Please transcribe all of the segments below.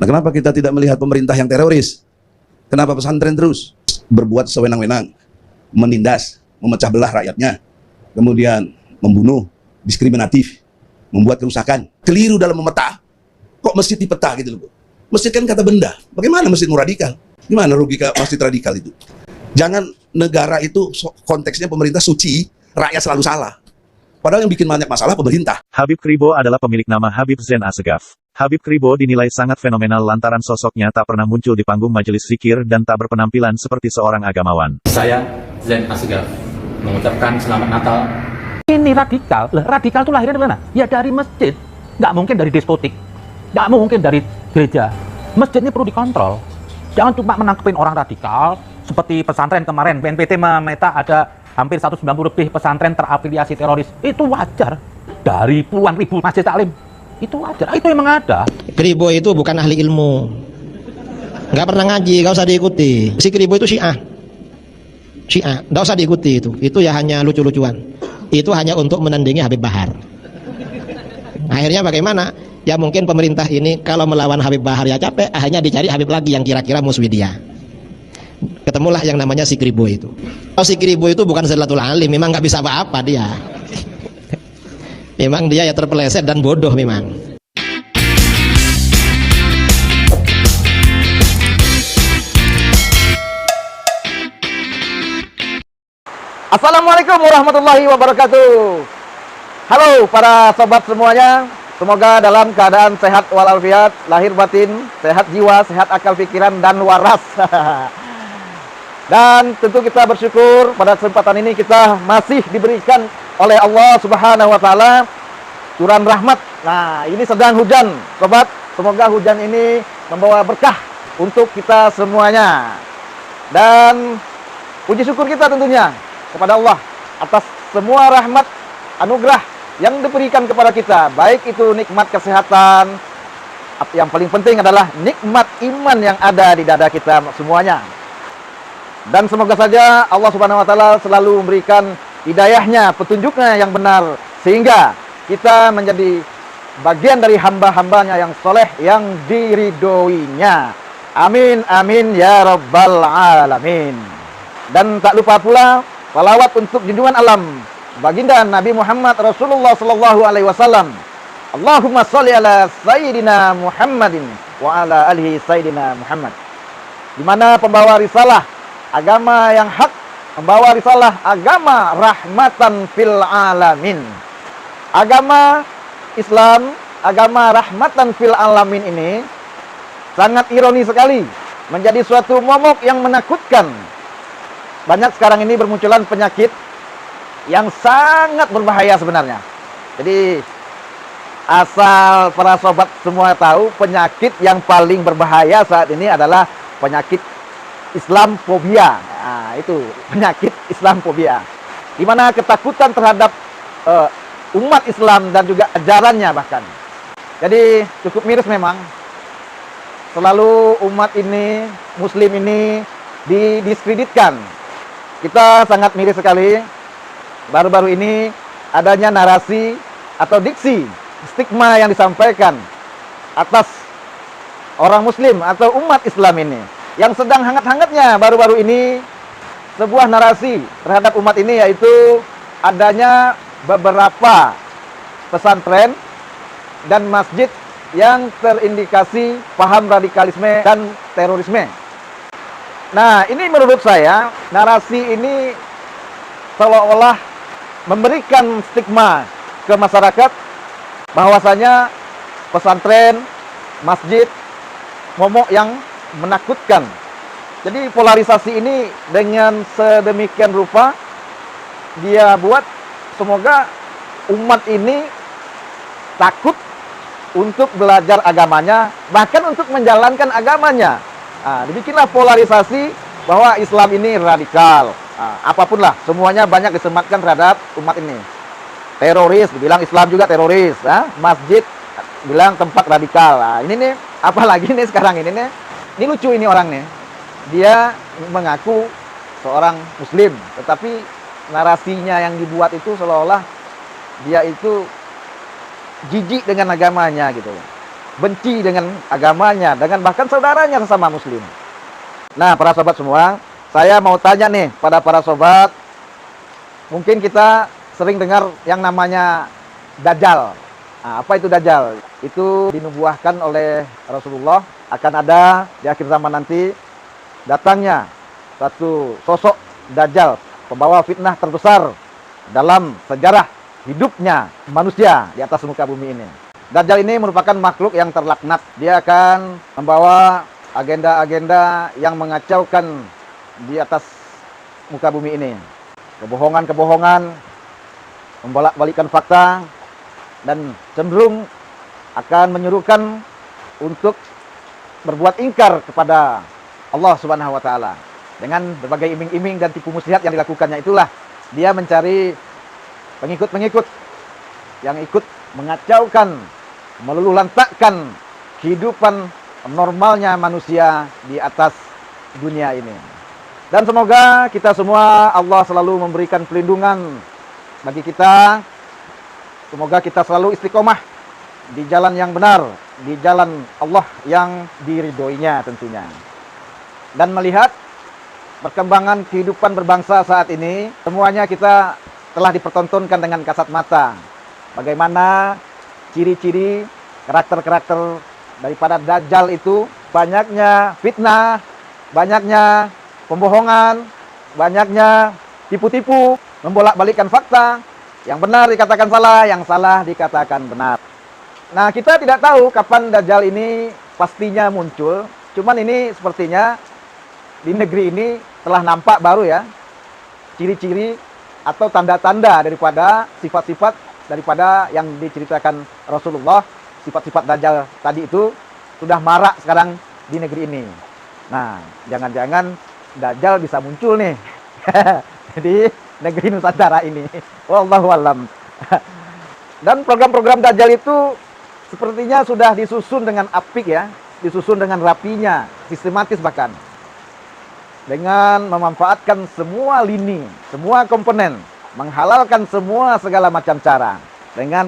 kenapa kita tidak melihat pemerintah yang teroris? Kenapa pesantren terus berbuat sewenang-wenang, menindas, memecah belah rakyatnya, kemudian membunuh, diskriminatif, membuat kerusakan, keliru dalam memeta. Kok masjid dipeta gitu loh? Masjid kan kata benda. Bagaimana masjidmu radikal? Gimana logika masjid radikal itu? Jangan negara itu konteksnya pemerintah suci, rakyat selalu salah. Padahal yang bikin banyak masalah pemerintah. Habib Kribo adalah pemilik nama Habib Zain Assegaf. Habib Kribo dinilai sangat fenomenal lantaran sosoknya tak pernah muncul di panggung majelis zikir dan tak berpenampilan seperti seorang agamawan. Saya Zain Assegaf mengucapkan selamat Natal. Ini radikal. Radikal itu lahirnya dari mana? Ya dari masjid. Nggak mungkin dari diskotik. Nggak mungkin dari gereja. Masjid ini perlu dikontrol. Jangan cuma menangkepin orang radikal. Seperti pesantren kemarin, BNPT memeta ada hampir 190 lebih pesantren terafiliasi teroris. Itu wajar. Dari puluhan ribu masjid taklim. Itu wajar. Itu memang ada. Kribo itu bukan ahli ilmu. Nggak pernah ngaji, nggak usah diikuti. Si Kribo itu Syiah. Syiah, nggak usah diikuti itu. Itu ya hanya lucu-lucuan. Itu hanya untuk menandingi Habib Bahar. Akhirnya bagaimana? Ya mungkin pemerintah ini kalau melawan Habib Bahar ya capek, akhirnya dicari Habib lagi yang kira-kira musuh dia. Ketemulah yang namanya si Kribo itu. Oh, si Kribo itu bukan Zalatul Alim, memang nggak bisa apa-apa dia. Memang dia ya terpeleset dan bodoh memang. Assalamualaikum warahmatullahi wabarakatuh. Halo para sobat semuanya. Semoga dalam keadaan sehat walafiat, lahir batin, sehat jiwa, sehat akal pikiran dan waras. Dan tentu kita bersyukur pada kesempatan ini kita masih diberikan oleh Allah Subhanahu wa taala curahan rahmat. Nah, ini sedang hujan, sobat. Semoga hujan ini membawa berkah untuk kita semuanya. Dan puji syukur kita tentunya kepada Allah atas semua rahmat anugerah yang diberikan kepada kita, baik itu nikmat kesehatan, yang paling penting adalah nikmat iman yang ada di dada kita semuanya. Dan semoga saja Allah Subhanahu wa taala selalu memberikan hidayahnya, petunjuknya yang benar, sehingga kita menjadi bagian dari hamba-hambanya yang soleh, yang diridhoinya. Amin, amin, ya rabbal alamin. Dan tak lupa pula salawat untuk junjungan alam baginda Nabi Muhammad Rasulullah sallallahu alaihi wasallam. Allahumma sholli ala sayyidina Muhammadin wa ala alihi sayyidina Muhammad. Di mana pembawa risalah agama yang hak, membawa risalah agama rahmatan fil alamin. Agama Islam, agama rahmatan fil alamin ini sangat ironi sekali, menjadi suatu momok yang menakutkan. Banyak sekarang ini bermunculan penyakit yang sangat berbahaya sebenarnya. Jadi asal para sobat semua tahu, penyakit yang paling berbahaya saat ini adalah penyakit Islamfobia. Nah, itu penyakit Islamfobia, di mana ketakutan terhadap umat Islam dan juga ajarannya bahkan. Jadi cukup miris memang. Selalu umat ini, Muslim ini didiskreditkan. Kita sangat miris sekali. Baru-baru ini adanya narasi atau diksi stigma yang disampaikan atas orang Muslim atau umat Islam ini. Yang sedang hangat-hangatnya baru-baru ini sebuah narasi terhadap umat ini, yaitu adanya beberapa pesantren dan masjid yang terindikasi paham radikalisme dan terorisme. Nah, ini menurut saya narasi ini seolah-olah memberikan stigma ke masyarakat bahwasanya pesantren, masjid, momok yang menakutkan. Jadi polarisasi ini dengan sedemikian rupa dia buat semoga umat ini takut untuk belajar agamanya, bahkan untuk menjalankan agamanya. Nah, dibikinlah polarisasi bahwa Islam ini radikal. Nah, apapun lah, semuanya banyak disematkan terhadap umat ini. Teroris, dibilang Islam juga teroris. Masjid, bilang tempat radikal. Nah, ini nih, apalagi nih sekarang ini nih. Ini lucu ini orang nih. Dia mengaku seorang Muslim, tetapi narasinya yang dibuat itu seolah-olah dia itu jijik dengan agamanya gitu. benci dengan agamanya, dengan bahkan saudaranya sesama muslim. Nah, para sobat semua, saya mau tanya nih pada para sobat, mungkin kita sering dengar yang namanya Dajjal. Nah, apa itu Dajjal? Itu dinubuahkan oleh Rasulullah akan ada di akhir zaman nanti datangnya satu sosok Dajjal, pembawa fitnah terbesar dalam sejarah hidupnya manusia di atas muka bumi ini. Dajjal ini merupakan makhluk yang terlaknat. Dia akan membawa agenda-agenda yang mengacaukan di atas muka bumi ini. Kebohongan-kebohongan, membolak-balikkan fakta, dan cenderung akan menyuruhkan untuk berbuat ingkar kepada Allah Subhanahu wa taala. Dengan berbagai iming-iming dan tipu muslihat yang dilakukannya itulah dia mencari pengikut-pengikut yang ikut mengacaukan, meluluhlantakkan kehidupan normalnya manusia di atas dunia ini. Dan semoga kita semua Allah selalu memberikan pelindungan bagi kita. Semoga kita selalu istiqomah di jalan yang benar, di jalan Allah yang diridhoinya tentunya. Dan melihat perkembangan kehidupan berbangsa saat ini, semuanya kita telah dipertontonkan dengan kasat mata. Bagaimana ciri-ciri karakter-karakter daripada Dajjal itu, banyaknya fitnah, banyaknya pembohongan, banyaknya tipu-tipu, membolak-balikkan fakta, yang benar dikatakan salah, yang salah dikatakan benar. Nah, kita tidak tahu kapan Dajjal ini pastinya muncul, cuman ini sepertinya di negeri ini telah nampak baru ya, ciri-ciri atau tanda-tanda daripada sifat-sifat daripada yang diceritakan Rasulullah, sifat-sifat Dajjal tadi itu sudah marak sekarang di negeri ini. Nah, jangan-jangan Dajjal bisa muncul nih di negeri Nusantara ini. Wallahu alam. Dan program-program Dajjal itu sepertinya sudah disusun dengan apik ya, disusun dengan rapinya, sistematis bahkan. Dengan memanfaatkan semua lini, semua komponen, menghalalkan semua segala macam cara. Dengan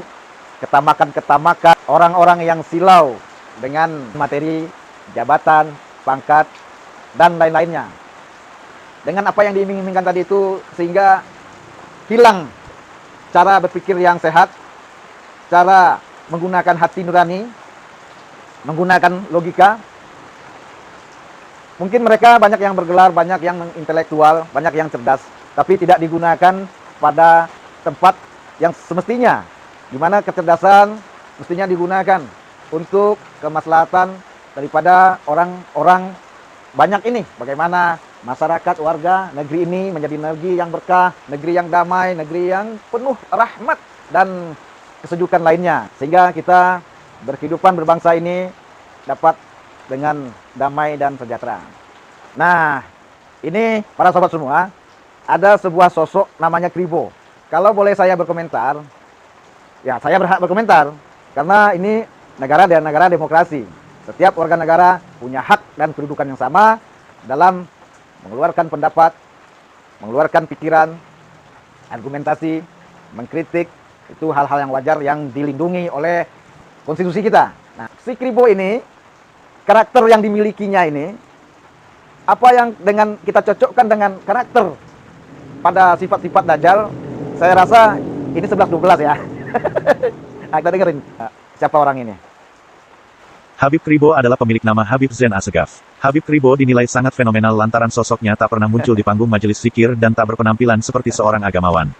ketamakan-ketamakan orang-orang yang silau dengan materi, jabatan, pangkat, dan lain-lainnya. Dengan apa yang diiming-imingkan tadi itu, sehingga hilang cara berpikir yang sehat, cara menggunakan hati nurani, menggunakan logika. Mungkin mereka banyak yang bergelar, banyak yang intelektual, banyak yang cerdas, tapi tidak digunakan pada tempat yang semestinya, di mana kecerdasan mestinya digunakan untuk kemaslahatan daripada orang-orang banyak ini. Bagaimana masyarakat, warga, negeri ini menjadi negeri yang berkah, negeri yang damai, negeri yang penuh rahmat dan kesejukan lainnya. Sehingga kita berkehidupan berbangsa ini dapat dengan damai dan sejahtera. Nah, ini para sobat semua, ada sebuah sosok namanya Kribo. Kalau boleh saya berkomentar, ya saya berhak berkomentar, karena ini negara dan negara demokrasi. Setiap warga negara punya hak dan kedudukan yang sama dalam mengeluarkan pendapat, mengeluarkan pikiran, argumentasi, mengkritik, itu hal-hal yang wajar yang dilindungi oleh konstitusi kita. Nah, si Kribo ini, karakter yang dimilikinya ini, apa yang dengan kita cocokkan dengan karakter pada sifat-sifat Dajjal, saya rasa ini 11-12 ya. Nah, kita dengerin siapa orang ini. Habib Kribo adalah pemilik nama Habib Zain Assegaf. Habib Kribo dinilai sangat fenomenal lantaran sosoknya tak pernah muncul di panggung majelis zikir dan tak berpenampilan seperti seorang agamawan.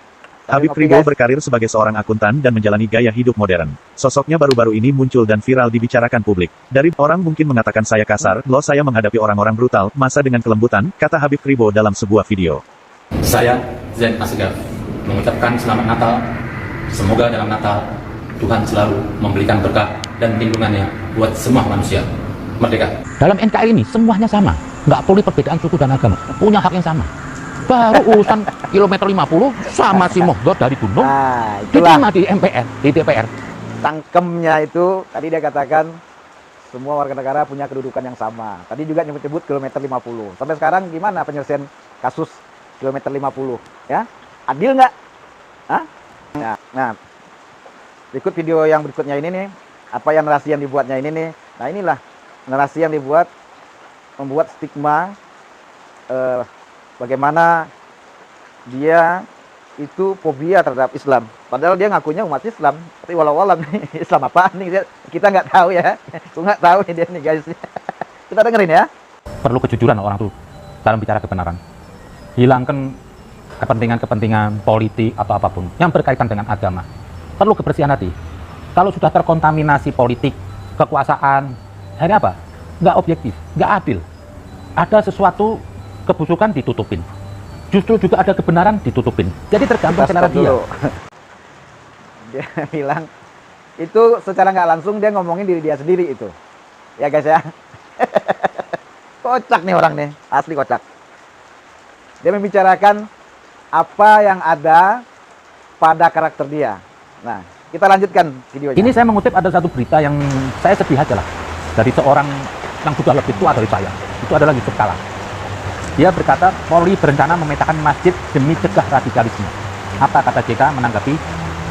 Habib Kribo berkarir sebagai seorang akuntan dan menjalani gaya hidup modern. Sosoknya baru-baru ini muncul dan viral dibicarakan publik. Dari orang mungkin mengatakan saya kasar, loh saya menghadapi orang-orang brutal, masa dengan kelembutan, kata Habib Kribo dalam sebuah video. Saya Zain Assegaf mengucapkan selamat Natal. Semoga dalam Natal Tuhan selalu memberikan berkah dan lindungannya buat semua manusia. Merdeka. Dalam NKRI ini semuanya sama, nggak perlu perbedaan suku dan agama, punya hak yang sama. Baru urusan kilometer 50 sama si Mohdor dari gunung, diterima di MPR, di DPR. Tangkemnya itu, tadi dia katakan semua warga negara punya kedudukan yang sama. Tadi juga nyebut-nyebut kilometer 50. Sampai sekarang gimana penyelesaian kasus kilometer 50? Ya, adil nggak? Hah? Nah, berikut video yang berikutnya ini nih, apa yang narasi yang dibuatnya ini nih. Nah inilah narasi yang membuat stigma bagaimana dia itu fobia terhadap Islam. Padahal dia ngakunya umat Islam. Tapi walau-walau nih Islam apaan nih kita nggak tahu ya. Aku nggak tahu nih dia nih guys. Kita dengerin ya. Perlu kejujuran orang tuh dalam bicara kebenaran. Hilangkan kepentingan-kepentingan politik atau apapun yang berkaitan dengan agama. Perlu kebersihan hati. Kalau sudah terkontaminasi politik, kekuasaan, akhirnya apa? Nggak objektif, nggak adil. Ada sesuatu kebusukan ditutupin. Justru juga ada kebenaran ditutupin. Jadi tergantung Kita selera stop dia. dulu. Dia bilang itu secara nggak langsung dia ngomongin diri dia sendiri itu. Ya guys ya. Kocak nih orang nih, asli kocak. Dia membicarakan apa yang ada pada karakter dia. Nah, kita lanjutkan videonya. Ini saya mengutip ada satu berita yang saya sedih aja lah. Dari seorang yang sudah lebih tua dari saya. Itu adalah Yusuf Kala. Dia berkata, Polri berencana memetakan masjid demi cegah radikalisme. Apa kata JK menanggapi?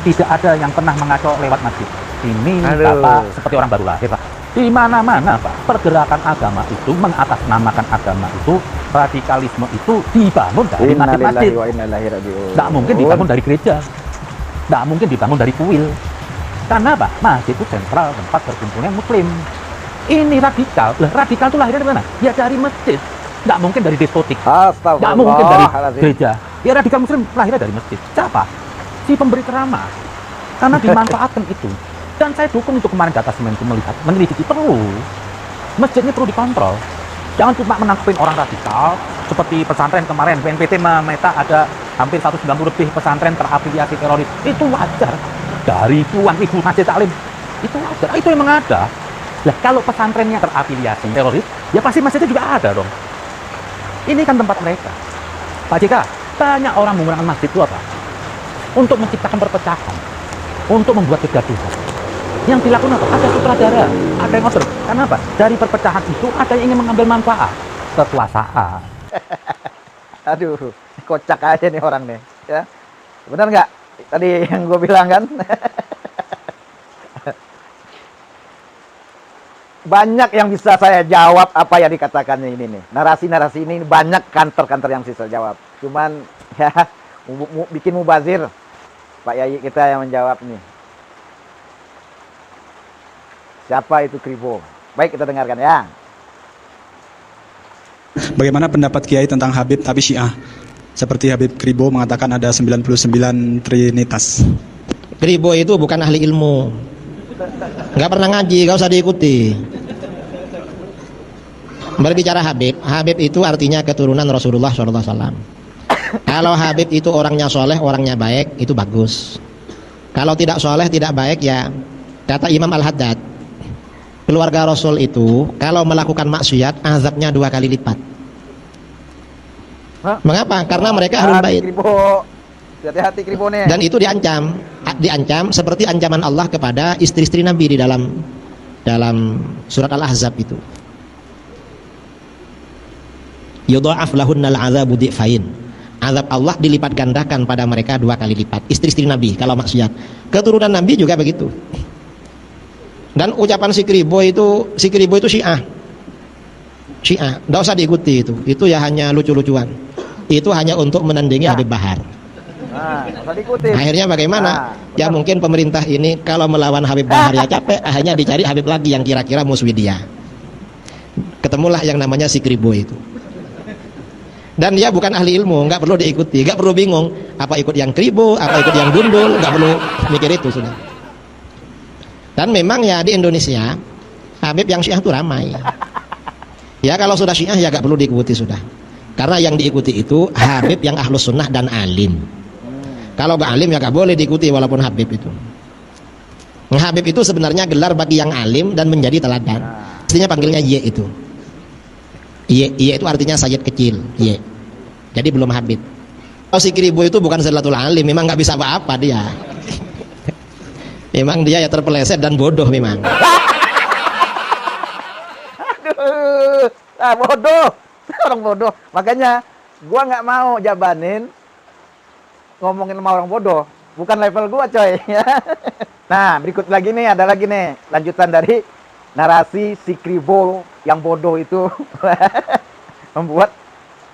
Tidak ada yang pernah mengaco lewat masjid. Ini Bapak seperti orang baru lahir, Pak. Di mana-mana, Pak, pergerakan agama itu, mengatasnamakan agama itu, radikalisme itu dibangun dari masjid-masjid. Tidak mungkin dibangun dari gereja. Tidak mungkin dibangun dari kuil. Karena apa? Masjid itu sentral tempat berkumpulnya muslim. Ini radikal. Lah, radikal itu lahirnya dari mana? Ya dari masjid. Nggak mungkin dari diskotik, nggak mungkin dari gereja. Ya radikal muslim lahirnya dari masjid. Siapa? Si pemberi ceramah. Karena dimanfaatkan itu. Dan saya dukung itu kemarin data Semenku melihat, menyelidiki perlu. Masjid ini perlu dikontrol. Jangan cuma menangkapin orang radikal. Seperti pesantren kemarin, BNPT memeta ada hampir 190 lebih pesantren terafiliasi teroris. Itu wajar. Dari puluhan ribu masjid taklim. Itu wajar. Itu memang ada. Nah, kalau pesantrennya terafiliasi teroris, ya pasti masjidnya juga ada dong. Ini kan tempat mereka. Pak JK, banyak orang menggunakan masjid itu apa? Untuk menciptakan perpecahan. Untuk membuat kegaduhan. Yang dilakukan apa? Ada sutradara, ada yang order. Karena apa? Dari perpecahan itu ada yang ingin mengambil manfaat. Kekuasaan. Aduh, kocak aja nih orang nih. Ya, benar nggak? Tadi yang gue bilang kan? Banyak yang bisa saya jawab apa yang dikatakannya ini nih. Narasi-narasi ini banyak kantor-kantor yang bisa jawab. Cuman ya bikin mubazir. Pak Yai kita yang menjawab nih. Siapa itu Kribo? Baik, kita dengarkan ya. Bagaimana pendapat Kiai tentang Habib tapi Syiah? Seperti Habib Kribo mengatakan ada 99 trinitas. Kribo itu bukan ahli ilmu. Nggak pernah ngaji, nggak usah diikuti. Berbicara Habib, Habib itu artinya keturunan Rasulullah SAW. Kalau Habib itu orangnya soleh, orangnya baik, itu bagus. Kalau tidak soleh, tidak baik, ya kata Imam Al-Haddad, keluarga Rasul itu kalau melakukan maksiat, azabnya 2 kali lipat. Mengapa? Karena mereka ahlul bait. Hati-hati Kribo nih. Dan itu diancam seperti ancaman Allah kepada istri-istri Nabi di dalam surat Al-Ahzab itu. Yudha'af lahunnal 'adzabu dhi'fain. Azab Allah dilipat gandakan pada mereka 2 kali lipat. Istri-istri Nabi kalau maksiat. Keturunan Nabi juga begitu. Dan ucapan si Kribo itu Syiah. Syiah, enggak usah diikuti itu. Itu ya hanya lucu-lucuan. Itu hanya untuk menandingi Habib Bahar. Nah, usah diikuti. Akhirnya bagaimana? Ya mungkin pemerintah ini kalau melawan Habib Bahar ya capek, akhirnya dicari Habib lagi yang kira-kira musuh dia. Ketemulah yang namanya si Kribo itu. Dan dia bukan ahli ilmu, nggak perlu diikuti, nggak perlu bingung apa ikut yang Kribo, apa ikut yang Gundul, nggak perlu mikir itu sudah. Dan memang ya di Indonesia Habib yang Syiah itu ramai. Ya kalau sudah Syiah ya nggak perlu diikuti sudah. Karena yang diikuti itu Habib yang ahlus sunnah dan alim. Kalau nggak alim ya nggak boleh diikuti walaupun Habib itu. Habib itu sebenarnya gelar bagi yang alim dan menjadi teladan. Istrinya panggilnya Ye itu. Ye itu artinya sayyid kecil. Ye. Jadi belum Habib. Kalau si Kribo itu bukan Zalatul Alim, memang nggak bisa apa-apa dia. Memang dia ya terpeleset dan bodoh memang. Aduh, bodoh. Orang bodoh. Makanya gua nggak mau jabanin ngomongin sama orang bodoh. bukan level gua coy. Nah, berikut lagi nih, ada lagi nih lanjutan dari narasi si Kribo yang bodoh itu membuat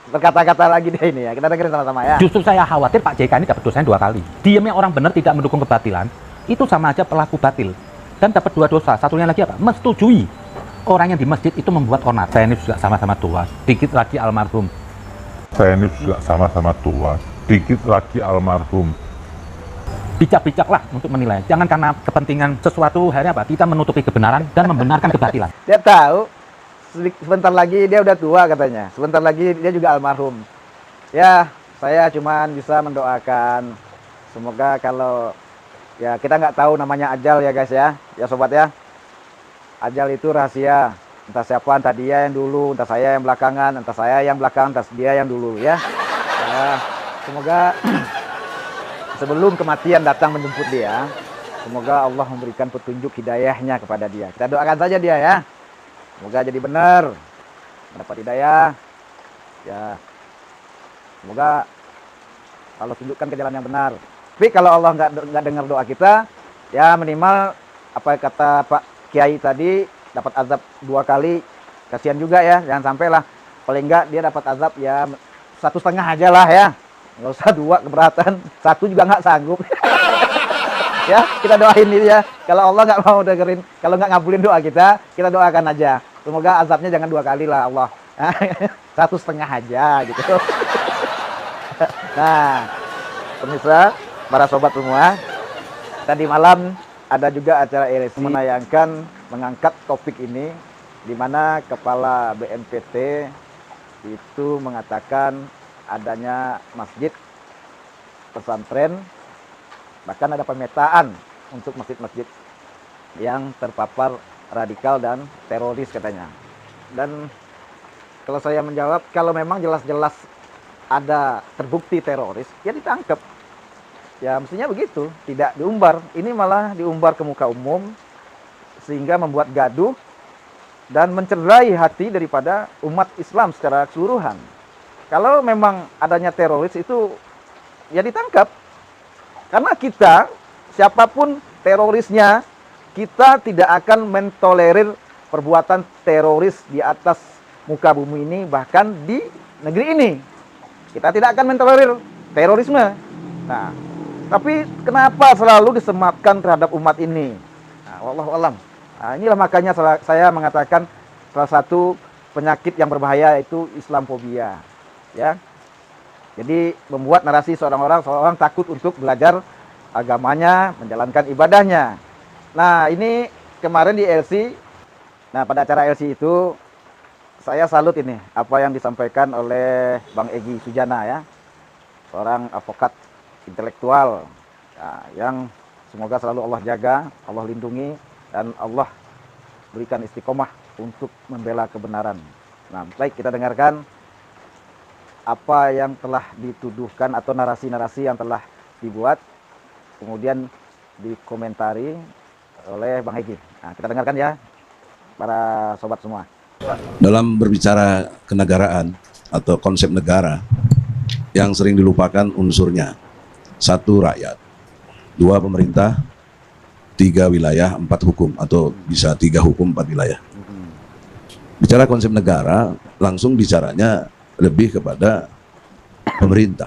berkata-kata lagi deh ini ya. Kita dengerin sama-sama ya. Justru saya khawatir Pak JK ini dapat dosanya 2 kali. Diamnya orang benar tidak mendukung kebatilan, itu sama aja pelaku batil. Dan dapat 2 dosa. Satunya lagi apa? Menyetujui orang yang di masjid itu membuat ornat. Saya ini juga sama-sama tua. Dikit lagi almarhum. Saya ini juga sama-sama tua. Dikit lagi almarhum. Bijak-bijaklah untuk menilai. Jangan karena kepentingan sesuatu akhirnya apa? Kita menutupi kebenaran dan membenarkan kebatilan. Dia tahu sebentar lagi dia udah tua katanya. Sebentar lagi dia juga almarhum. Ya, saya cuman bisa mendoakan semoga kalau ya kita nggak tahu namanya ajal ya guys ya. Ya sobat ya. Ajal itu rahasia. Entah siapa, entah dia yang dulu, entah saya yang belakangan, entah saya yang belakang, entah dia yang dulu ya. Semoga sebelum kematian datang menjemput dia, semoga Allah memberikan petunjuk hidayahnya kepada dia. Kita doakan saja dia ya. Semoga jadi benar, mendapat hidayah. Ya, semoga Allah tunjukkan ke jalan yang benar. Tapi kalau Allah nggak dengar doa kita, ya minimal apa kata Pak Kiai tadi, dapat azab 2 kali. Kasihan juga ya, jangan sampai lah. Paling nggak dia dapat azab ya 1,5 aja lah ya. Nggak usah 2 keberatan, 1 juga nggak sanggup. Ya, kita doain ini ya. Kalau Allah nggak mau dengerin, kalau nggak ngabulin doa kita doakan aja. Semoga azabnya jangan 2 kali lah Allah. 1,5 aja gitu. Nah, pemirsa, para sobat semua, tadi malam ada juga acara RSI mengangkat topik ini, di mana Kepala BNPT itu mengatakan adanya masjid, pesantren, bahkan ada pemetaan untuk masjid-masjid yang terpapar radikal dan teroris katanya. Dan kalau saya menjawab, kalau memang jelas-jelas ada terbukti teroris, ya ditangkap. Ya mestinya begitu, tidak diumbar. Ini malah diumbar ke muka umum, sehingga membuat gaduh dan mencederai hati daripada umat Islam secara keseluruhan. Kalau memang adanya teroris itu ya ditangkap. Karena kita, siapapun terorisnya, kita tidak akan mentolerir perbuatan teroris di atas muka bumi ini, bahkan di negeri ini. Kita tidak akan mentolerir terorisme. Nah, tapi kenapa selalu disematkan terhadap umat ini? Nah, wallahu alam. Nah, inilah makanya saya mengatakan salah satu penyakit yang berbahaya itu Islamfobia. Ya, jadi membuat narasi seorang takut untuk belajar agamanya, menjalankan ibadahnya. Nah, ini kemarin di LC, nah pada acara LC itu saya salut ini apa yang disampaikan oleh Bang Egy Sujana ya, seorang advokat intelektual yang semoga selalu Allah jaga, Allah lindungi, dan Allah berikan istiqomah untuk membela kebenaran. Nah, baik, kita dengarkan apa yang telah dituduhkan atau narasi-narasi yang telah dibuat, kemudian dikomentari oleh Bang Egy. Nah, kita dengarkan ya, para sobat semua. Dalam berbicara kenegaraan atau konsep negara, yang sering dilupakan unsurnya: 1 rakyat, 2 pemerintah, 3 wilayah, 4 hukum, atau bisa 3 hukum 4 wilayah. Bicara konsep negara, langsung bicaranya lebih kepada pemerintah.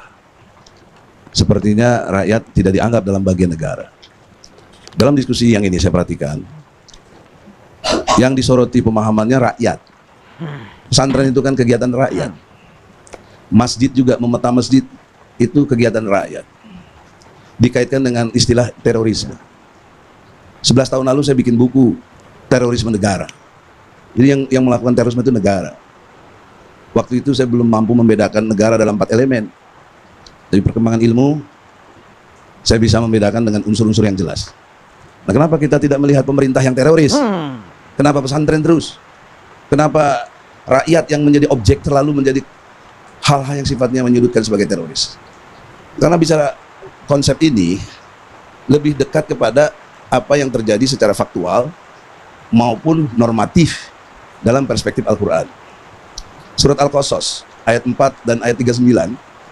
Sepertinya rakyat tidak dianggap dalam bagian negara. Dalam diskusi yang ini saya perhatikan, yang disoroti pemahamannya rakyat. Pesantren itu kan kegiatan rakyat. Masjid juga, memeta masjid itu kegiatan rakyat. Dikaitkan dengan istilah terorisme. 11 tahun lalu saya bikin buku terorisme negara. Jadi yang melakukan terorisme itu negara. Waktu itu saya belum mampu membedakan negara dalam 4 elemen. Dari perkembangan ilmu, saya bisa membedakan dengan unsur-unsur yang jelas. Nah, kenapa kita tidak melihat pemerintah yang teroris? Kenapa pesantren terus? Kenapa rakyat yang menjadi objek terlalu menjadi hal-hal yang sifatnya menyudutkan sebagai teroris? Karena bicara konsep ini lebih dekat kepada apa yang terjadi secara faktual maupun normatif dalam perspektif Al-Quran. Surat Al-Qasas ayat 4 dan ayat 39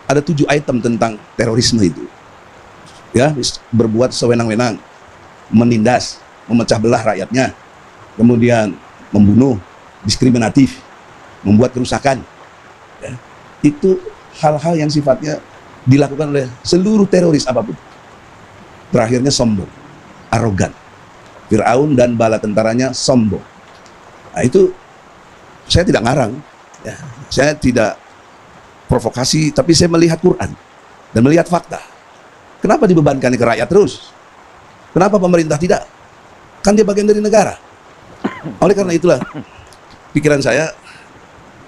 ada 7 item tentang terorisme itu. ya berbuat sewenang-wenang, menindas, memecah belah rakyatnya, kemudian membunuh, diskriminatif, membuat kerusakan, ya, itu hal-hal yang sifatnya dilakukan oleh seluruh teroris apapun. Terakhirnya sombong, arogan. Fir'aun dan bala tentaranya sombong. Nah, itu saya tidak ngarang, ya. Saya tidak provokasi, tapi saya melihat Quran dan melihat fakta. Kenapa dibebankan ke rakyat terus? Kenapa pemerintah tidak? Kan dia bagian dari negara. Oleh karena itulah pikiran saya,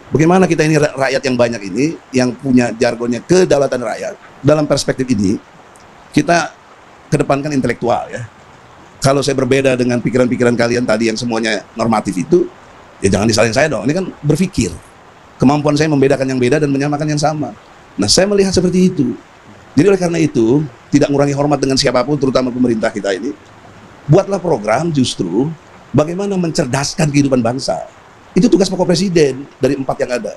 bagaimana kita ini rakyat yang banyak ini, yang punya jargonnya kedaulatan rakyat, dalam perspektif ini kita kedepankan intelektual, ya. Kalau saya berbeda dengan pikiran-pikiran kalian tadi yang semuanya normatif itu, ya jangan disalahin saya dong. Ini kan berpikir. Kemampuan saya membedakan yang beda dan menyamakan yang sama. Nah, saya melihat seperti itu. Jadi oleh karena itu, tidak mengurangi hormat dengan siapapun, terutama pemerintah kita ini. Buatlah program justru bagaimana mencerdaskan kehidupan bangsa. Itu tugas pokok presiden dari 4 yang ada.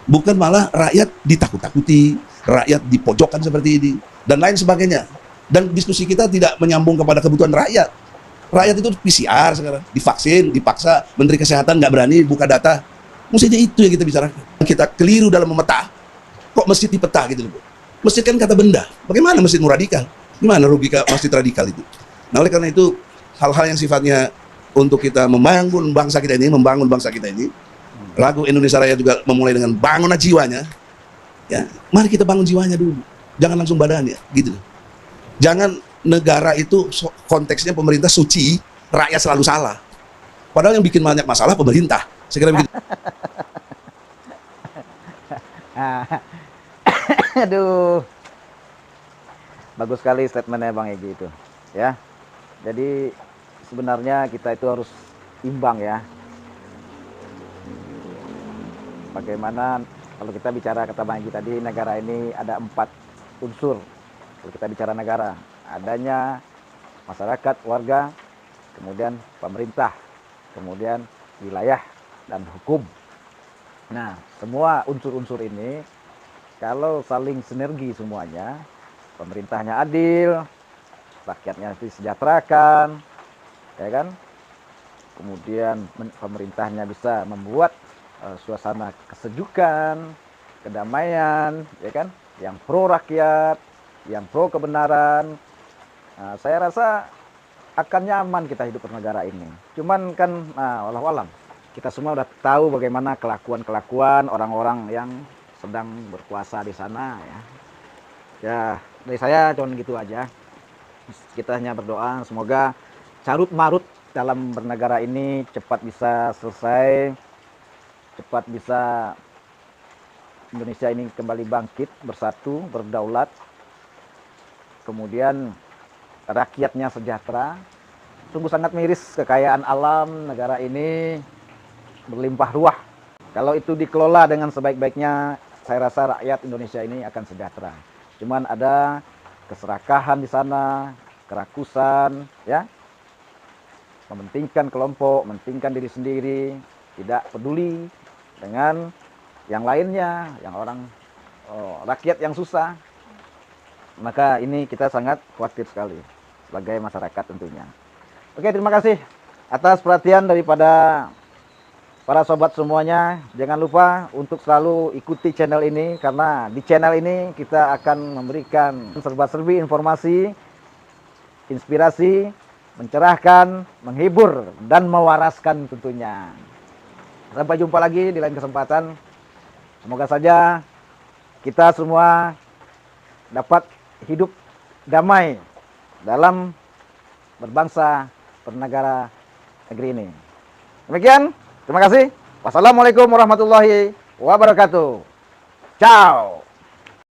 Bukan malah rakyat ditakut-takuti, rakyat dipojokkan seperti ini, dan lain sebagainya. Dan diskusi kita tidak menyambung kepada kebutuhan rakyat. Rakyat itu PCR sekarang, divaksin, dipaksa, Menteri Kesehatan nggak berani buka data. Mestinya itu yang kita bicarakan. Kita keliru dalam memeta. Kok masjid dipeta gitu loh. Masjid kan kata benda. Bagaimana masjidmu radikal? Gimana logika masjid radikal itu? Nah, oleh karena itu, hal-hal yang sifatnya untuk kita membangun bangsa kita ini, lagu Indonesia Raya juga memulai dengan bangunlah jiwanya. Ya, mari kita bangun jiwanya dulu. Jangan langsung badannya, gitu. Jangan negara itu konteksnya pemerintah suci, rakyat selalu salah. Padahal yang bikin banyak masalah pemerintah. Saya kira begitu. Aduh, bagus sekali statementnya Bang Egy itu, ya. Jadi sebenarnya kita itu harus imbang, ya. Bagaimana kalau kita bicara, kata Bang Egy tadi, negara ini ada 4 unsur. Kalau kita bicara negara, adanya masyarakat, warga, kemudian pemerintah, kemudian wilayah dan hukum. Nah, semua unsur-unsur ini kalau saling sinergi semuanya, pemerintahnya adil, rakyatnya disejahterakan, ya kan? Kemudian pemerintahnya bisa membuat suasana kesejukan, kedamaian, ya kan? Yang pro rakyat, yang pro kebenaran. Nah, saya rasa akan nyaman kita hidup bernegara ini. Cuman kan, walau alam, kita semua udah tahu bagaimana kelakuan orang-orang yang sedang berkuasa di sana, ya. Ya, dari saya cuma gitu aja. Kita hanya berdoa semoga carut marut dalam bernegara ini cepat bisa selesai, cepat bisa Indonesia ini kembali bangkit, bersatu, berdaulat. Kemudian rakyatnya sejahtera. Sungguh sangat miris kekayaan alam negara ini berlimpah ruah. Kalau itu dikelola dengan sebaik-baiknya, saya rasa rakyat Indonesia ini akan sejahtera. Cuman ada keserakahan di sana, kerakusan, ya, mementingkan kelompok, mementingkan diri sendiri, tidak peduli dengan yang lainnya, yang orang rakyat yang susah. Maka ini kita sangat khawatir sekali sebagai masyarakat tentunya. Oke, terima kasih atas perhatian daripada para sobat semuanya. Jangan lupa untuk selalu ikuti channel ini, karena di channel ini kita akan memberikan serba-serbi informasi, inspirasi, mencerahkan, menghibur, dan mewaraskan tentunya. Sampai jumpa lagi di lain kesempatan. Semoga saja kita semua dapat hidup damai dalam berbangsa, bernegara, negeri ini. Demikian. Terima kasih. Wassalamualaikum warahmatullahi wabarakatuh. Ciao.